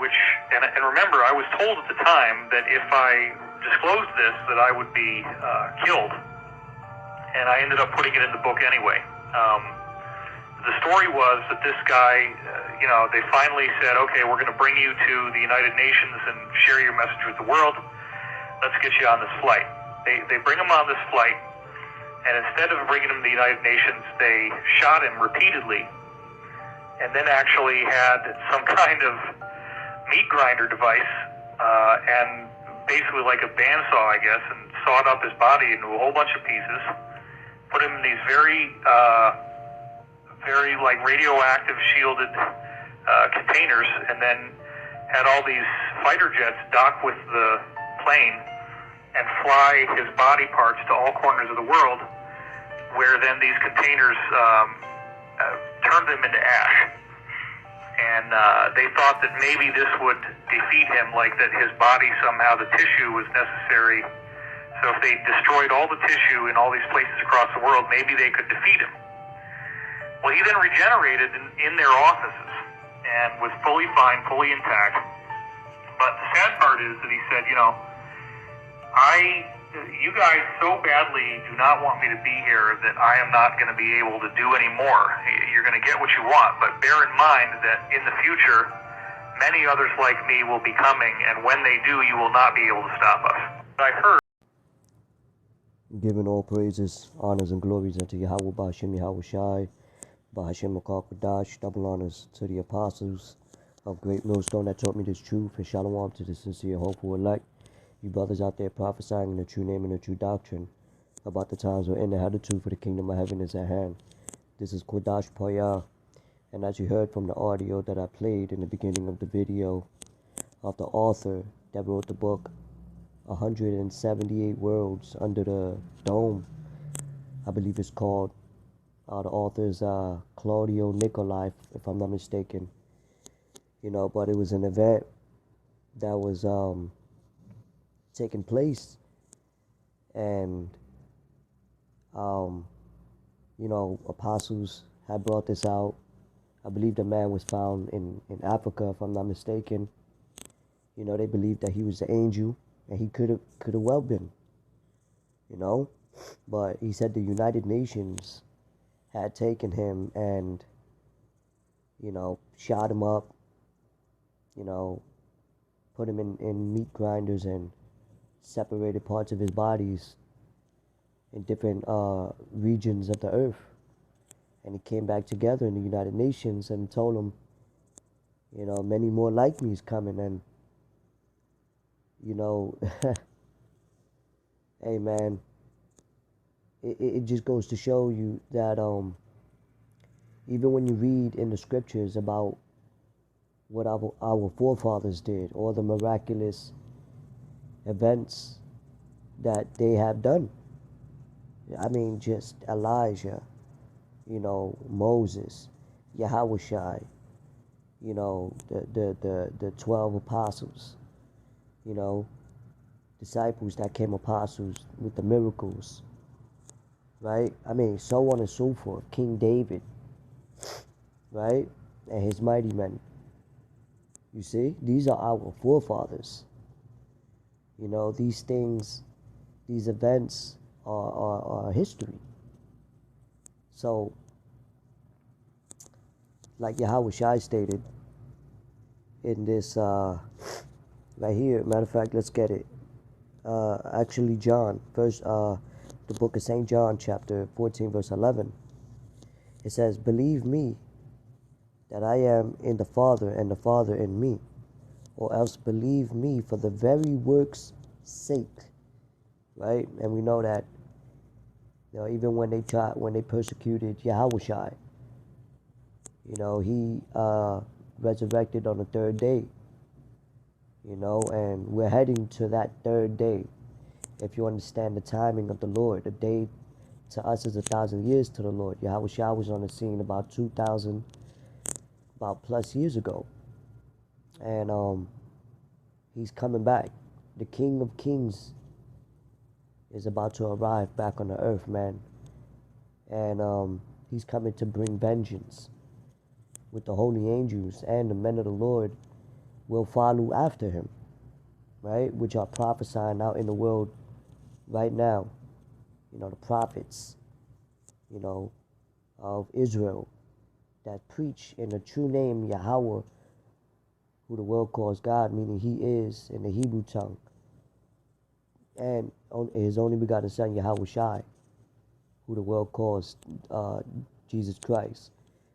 which, and remember, I was told at the time that if I disclosed this, that I would be killed, and I ended up putting it in the book anyway. The story was that this guy, they finally said, okay, we're going to bring you to the United Nations and share your message with the world. Let's get you on this flight. They bring him on this flight, and instead of bringing him to the United Nations, they shot him repeatedly, and then actually had some kind of meat grinder device, and basically like a bandsaw, I guess, and sawed up his body into a whole bunch of pieces, put him in these very like radioactive shielded containers, and then had all these fighter jets dock with the plane and fly his body parts to all corners of the world, where then these containers turned him into ash. And they thought that maybe this would defeat him, like that his body somehow, the tissue was necessary. So if they destroyed all the tissue in all these places across the world, maybe they could defeat him. Well, he then regenerated in their offices and was fully fine, fully intact. But the sad part is that he said, you guys so badly do not want me to be here that I am not going to be able to do any more. You're going to get what you want, but bear in mind that in the future, many others like me will be coming, and when they do, you will not be able to stop us. I heard. Giving all praises, honors, and glories unto Yahweh Ba'ashem Yahweh Shai, Ba'ashem Makar Kodash, double honors to the apostles of Great Millstone that taught me this truth, and shalom to the sincere, hopeful elect. You brothers out there prophesying in the true name and the true doctrine about the times we're in and how the truth for the kingdom of heaven is at hand. This is Kodash Payah, and as you heard from the audio that I played in the beginning of the video of the author that wrote the book 178 Worlds Under the Dome, I believe it's called. The author is Claudio Nicolai, if I'm not mistaken. But it was an event that was taking place, and apostles had brought this out. I believe the man was found in Africa, if I'm not mistaken. They believed that he was an angel, and he could have well been, but he said the United Nations had taken him and shot him up, put him in meat grinders and separated parts of his bodies in different regions of the earth. And he came back together in the United Nations and told them, many more like me is coming. And, hey man, it just goes to show you that even when you read in the scriptures about what our forefathers did, or the miraculous events that they have done. I mean, just Elijah, Moses, Yahushai, the 12 apostles, disciples that came apostles with the miracles, right? I mean, so on and so forth. King David, right? And his mighty men. You see, these are our forefathers. These things, these events are history. So, like Yahushai stated in this, right here, matter of fact, let's get it. Actually, John, first, the book of St. John, chapter 14, verse 11. It says, believe me that I am in the Father and the Father in me, or else believe me for the very work's sake, right? And we know that, even when they persecuted Yahushai, he resurrected on the third day, and we're heading to that third day. If you understand the timing of the Lord, a day to us is 1,000 years to the Lord. Yahushua was on the scene about 2,000 plus years ago, and he's coming back. The King of Kings is about to arrive back on the earth, man, and he's coming to bring vengeance with the holy angels and the men of the Lord will follow after him, right? Which are prophesying out in the world right now. The prophets, you know, of Israel that preach in the true name Yahweh, who the world calls God, meaning He is in the Hebrew tongue, and His only begotten Son Yahweh Shai, who the world calls Jesus Christ,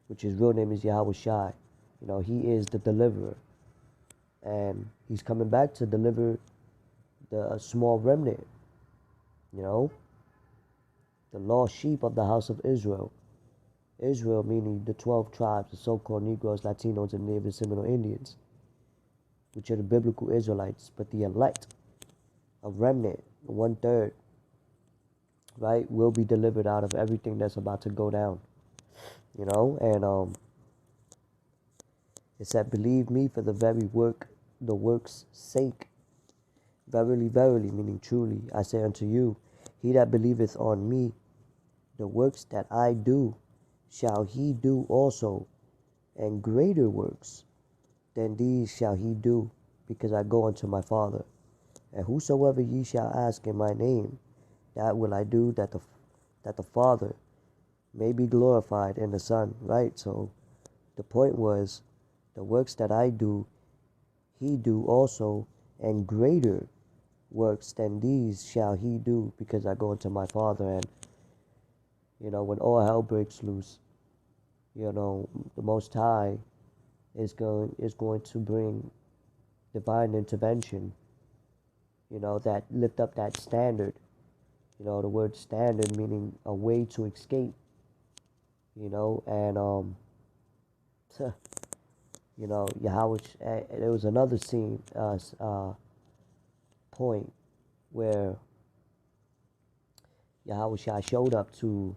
which His real name is Yahweh Shai. He is the deliverer, and He's coming back to deliver the small remnant, the lost sheep of the house of Israel. Israel meaning the 12 tribes, the so-called Negroes, Latinos, and Native Seminole Indians, which are the biblical Israelites, but the elect, a remnant, 1/3, right, will be delivered out of everything that's about to go down, and it said, believe me for the the work's sake. Verily, verily, meaning truly, I say unto you, he that believeth on me, the works that I do, shall he do also, and greater works than these shall he do, because I go unto my Father. And whosoever ye shall ask in my name, that will I do, that the Father may be glorified in the Son. Right? So the point was, the works that I do, he do also, and greater works than these shall he do, because I go unto my Father. And when all hell breaks loose, the Most High is going to bring divine intervention, that lift up that standard. The word standard meaning a way to escape, and Yahweh, there was another scene, point where Yahweh Shai showed up to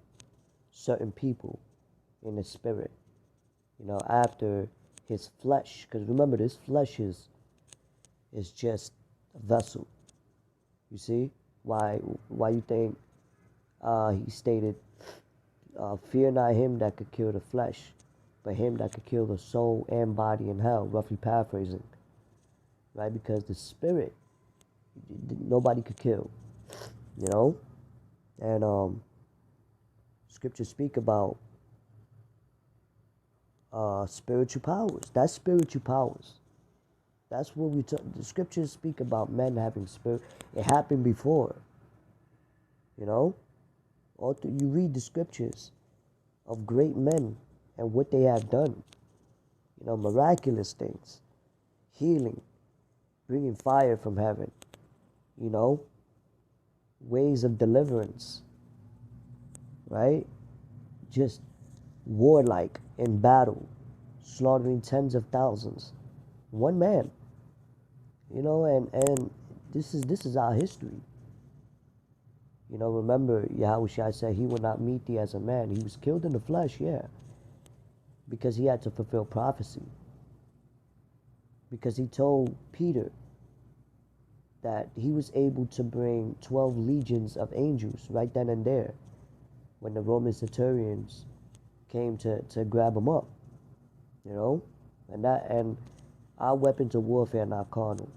certain people in the spirit, after his flesh, because remember, this flesh is just a vessel. You see why you think he stated, fear not him that could kill the flesh, but him that could kill the soul and body in hell, roughly paraphrasing, right? Because the spirit, nobody could kill, and scriptures speak about spiritual powers. That's spiritual powers. That's what the scriptures speak about, men having spirit. It happened before, all through, you read the scriptures of great men and what they have done, miraculous things, healing, bringing fire from heaven, ways of deliverance, right? Just warlike in battle, slaughtering tens of thousands, one man, and this is our history. Remember, Yahweh said he will not meet thee as a man. He was killed in the flesh, yeah, because he had to fulfill prophecy, because he told Peter that he was able to bring 12 legions of angels right then and there when the Roman centurions came to grab him up, and our weapons of warfare are not carnal.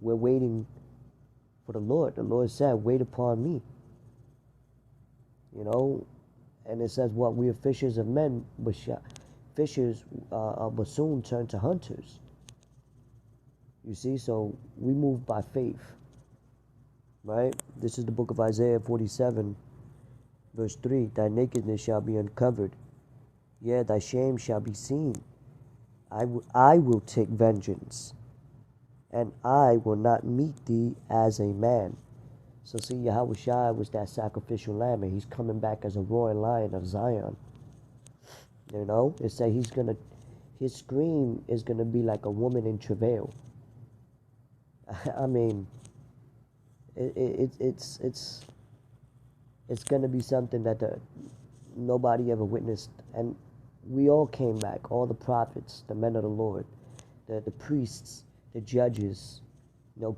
We're waiting for the Lord. The Lord said, wait upon me, and it says, what, we are fishers of men, but fishers will soon turn to hunters. You see, so we move by faith, right? This is the book of Isaiah 47, verse 3. Thy nakedness shall be uncovered, yea, thy shame shall be seen. I will take vengeance, and I will not meet thee as a man. So see, Yahweh Shai was that sacrificial lamb, and he's coming back as a roaring lion of Zion. It said his scream is gonna be like a woman in travail. I mean, it's gonna be something that nobody ever witnessed, and we all came back, all the prophets, the men of the Lord, the priests, the judges,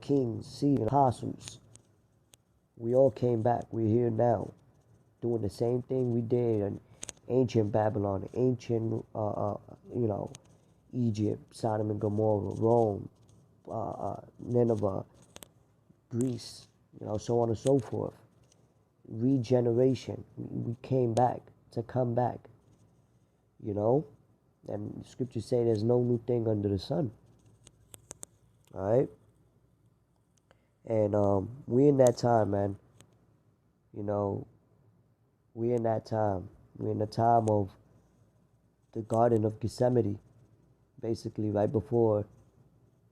kings, seers, apostles. We all came back. We're here now, doing the same thing we did in ancient Babylon, ancient, Egypt, Sodom and Gomorrah, Rome, Nineveh, Greece, so on and so forth. Regeneration. We came back to come back, and scriptures say there's no new thing under the sun. All right, and we in that time, man. We in that time. We in the time of the Garden of Gethsemane, basically right before,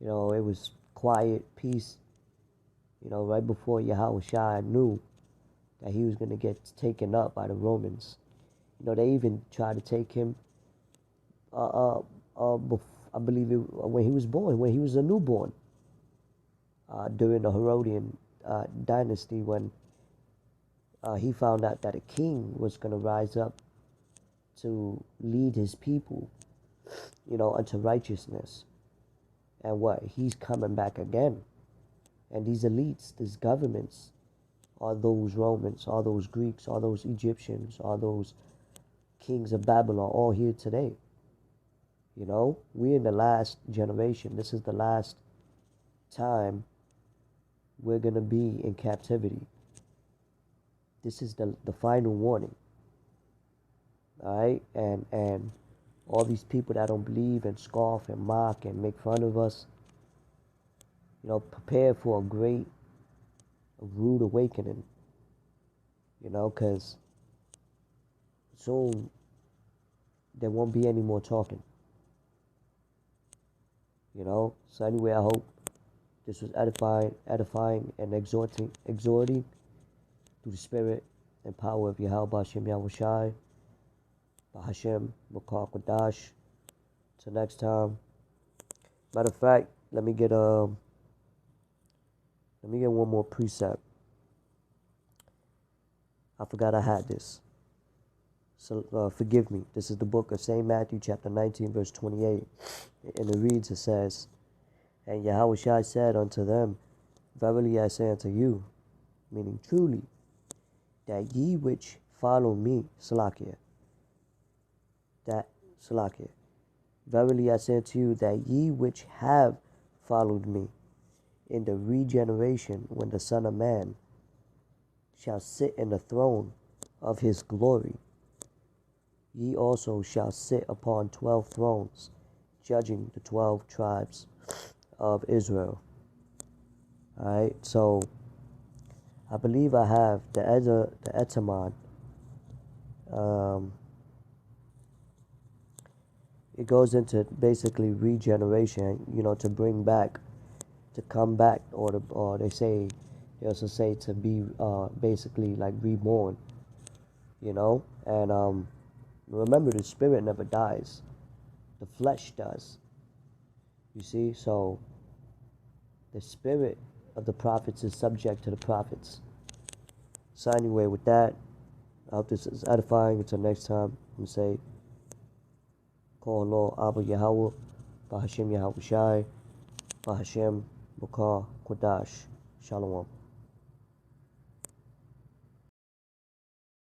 it was quiet, peace. Right before Yahushua knew that he was going to get taken up by the Romans. They even tried to take him, I believe when he was born, when he was a newborn, during the Herodian dynasty, when he found out that a king was going to rise up to lead his people, unto righteousness. And what? He's coming back again. And these elites, these governments, are those Romans, are those Greeks, are those Egyptians, are those kings of Babylon, all here today. We're in the last generation. This is the last time we're going to be in captivity. This is the final warning. All right? And all these people that don't believe and scoff and mock and make fun of us, prepare for a great, rude awakening. Because soon there won't be any more talking. So anyway, I hope this was edifying and exhorting through the spirit and power of Yahweh Hashem Yahushai, Bahashem Makar Kodash. Till next time. Matter of fact, let me get one more precept. I forgot I had this. So forgive me. This is the book of St. Matthew, chapter 19, verse 28. And it reads, it says, And Yahushua said unto them, Verily I say unto you, meaning truly, that ye which follow me, Salakia, verily I say unto you, that ye which have followed me, in the regeneration, when the Son of Man shall sit in the throne of his glory, ye also shall sit upon 12 thrones, judging the 12 tribes of Israel. Alright, so I believe I have the Etamad. It goes into basically regeneration, to bring back, to come back, or they also say to be basically like reborn, and remember, the spirit never dies, the flesh does. You see, so the spirit of the prophets is subject to the prophets. So anyway, with that, I hope this is edifying. Until next time, I'm going to say, call Lord Abba Yahweh, Bahashem Yahushai, Bahashem Makar Kodash. Shalom.